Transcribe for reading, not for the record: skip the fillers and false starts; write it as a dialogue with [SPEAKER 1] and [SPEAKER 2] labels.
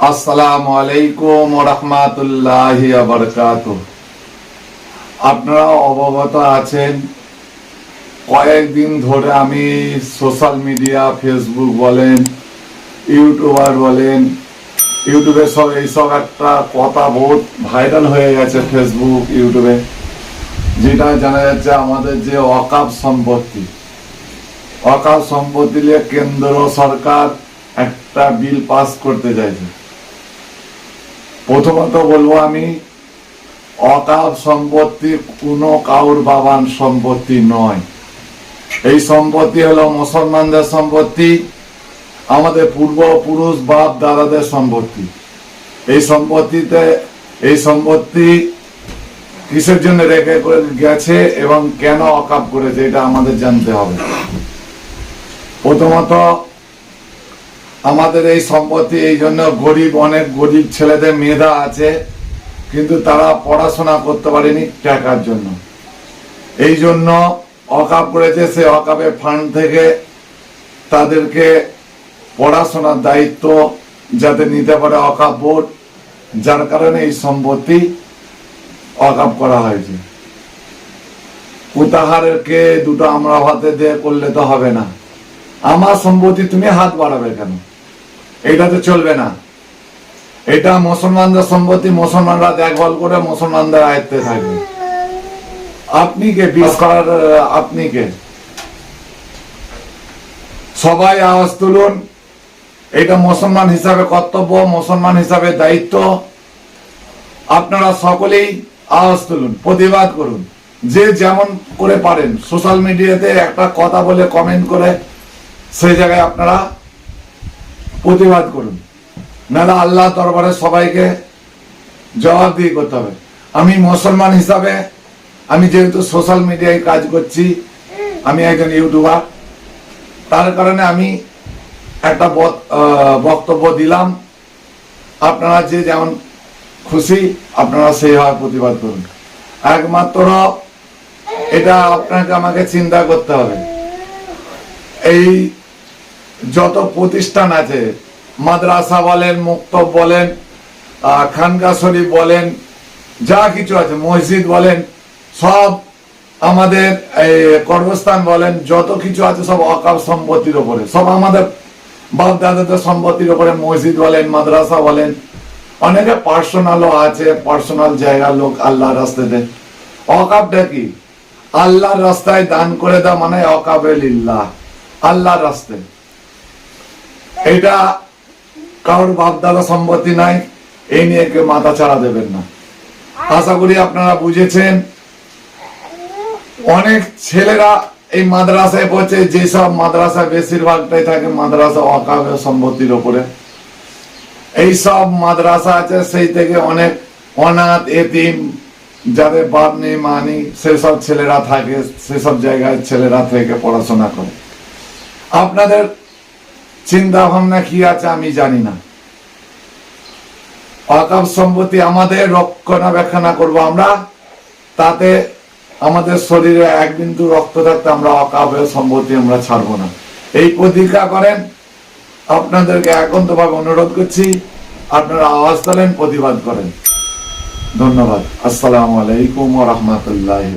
[SPEAKER 1] আসসালামু আলাইকুম ওয়া রাহমাতুল্লাহি ওয়া বারাকাতুহু। আপনারা অবগত আছেন, কয়েকদিন ধরে আমি সোশ্যাল মিডিয়া, ফেসবুক বলেন, ইউটিউবার বলেন, ইউটিউবে এইসব একটা কথা বহুত ভাইরাল হয়ে গেছে ফেসবুক, ইউটিউবে, যেটা জানা যাচ্ছে আমাদের যে ওয়াকফ সম্পত্তি নিয়ে কেন্দ্র সরকার একটা বিল পাস করতে চাইছে। প্রথমত বলবো আমি, ওয়াকফ সম্পত্তি কোনো কাউর বাবার সম্পত্তি নয়। এই সম্পত্তি হলো মুসলমানদের সম্পত্তি, আমাদের পূর্বপুরুষ বাপ দাদাদের সম্পত্তি। এই সম্পত্তি কিসের জন্য রেখে গেছে এবং কেন ওয়াকফ করেছে, এটা আমাদের জানতে হবে। প্রথমত আমাদের এই সম্পত্তি এই জন্য অনেক গরিব ছেলেদের মেধা আছে, কিন্তু তারা পড়াশোনা করতে পারেনি টাকার জন্য। এই জন্য ওয়াকফ করেছে। সে ওয়াকফের ফান্ড থেকে তাদেরকে পড়াশোনার দায়িত্ব যাতে নিতে পারে ওয়াকফ বোর্ড, যার কারণে এই সম্পত্তি ওয়াকফ করা হয়েছে। কুতাহারকে দুটো আমরা হাতে দিয়ে করলে তো হবে না। আমার সম্পত্তি তুমি হাত বাড়াবে কেন? এটা তো চলবে না। এটা মুসলমানদের সম্পত্তি, মুসলমানরা দেখভাল করে মুসলমানদের আয়ত্তে থাকবে। আপনি কে পিস করার? আপনি কে? সবাই আওয়াজ তুলুন। এটা মুসলমান হিসাবে কর্তব্য, মুসলমান হিসাবে দায়িত্ব। আপনারা সকলেই আওয়াজ তুলুন, প্রতিবাদ করুন, যে যেমন করে পারেন। সোশ্যাল মিডিয়াতে একটা কথা বলে কমেন্ট করে সেই জায়গায় আপনারা প্রতিবাদ করুন, নাহলে আল্লাহ দরবারে সবাইকে জবাবদিহি করতে হবে। আমি মুসলমান হিসাবে, আমি যেহেতু সোশ্যাল মিডিয়ায় কাজ করছি, আমি একজন ইউটিউবার, তার কারণে আমি একটা বক্তব্য দিলাম। আপনারা যে যেমন খুশি আপনারা সেইভাবে প্রতিবাদ করুন। একমাত্র এটা আপনাকে আমাকে চিন্তা করতে হবে। এই যত প্রতিষ্ঠান আছে, মাদ্রাসা বলেন, মুক্তব বলেন, খানকা শরীফ বলেন, যা কিছু আছে, মসজিদ বলেন, সব আমাদের কর্মস্থান বলেন, যত কিছু আছে সব ওয়াকফ সম্পত্তির উপরে, সব আমাদের বাপ দাদাদের সম্পত্তির উপরে। মসজিদ বলেন, মাদ্রাসা বলেন, অনেকে পার্সোনালও আছে, পার্সোনাল জায়গা লোক আল্লাহর রাস্তায় দেয়। ওয়াকফটা কি? আল্লাহর রাস্তায় দান করে দেওয়া, মানে ওয়াকফে লিল্লাহ, আল্লাহর রাস্তায়। এটা কারোর বাপ দাদা সম্পত্তি নাই, এই নিয়ে কেউ মাথা ছাড়া দেবেন না। আশা করি আপনারা বুঝেছেন। অনেক ছেলেরা এই মাদ্রাসায় পড়ছে, যেসব মাদ্রাসা বেশিরভাগটাই থাকে মাদ্রাসা ওয়াকফ সম্পত্তির উপরে। এই সব মাদ্রাসা আছে, সেই থেকে অনেক অনাথ এতিম যাদের বাপ নেই মা নেই, সেসব ছেলেরা থাকে, সেসব জায়গায় ছেলেরা থেকে পড়াশোনা করে। আপনাদের চিন্তা ভাবনা কি আছে আমি জানি না। ওয়াকফ সম্পত্তি আমাদের রক্ষণাবেক্ষণ করবো আমরা, তাতে আমাদের শরীরে এক বিন্দু রক্ত থাকতে আমরা ওয়াকফের সম্পত্তি আমরা ছাড়বো না। এই প্রতিজ্ঞা করেন। আপনাদেরকে একান্তভাবে অনুরোধ করছি, আপনারা আওয়াজ তোলেন, প্রতিবাদ করেন। ধন্যবাদ। আসসালামু আলাইকুম ওয়া রাহমাতুল্লাহি।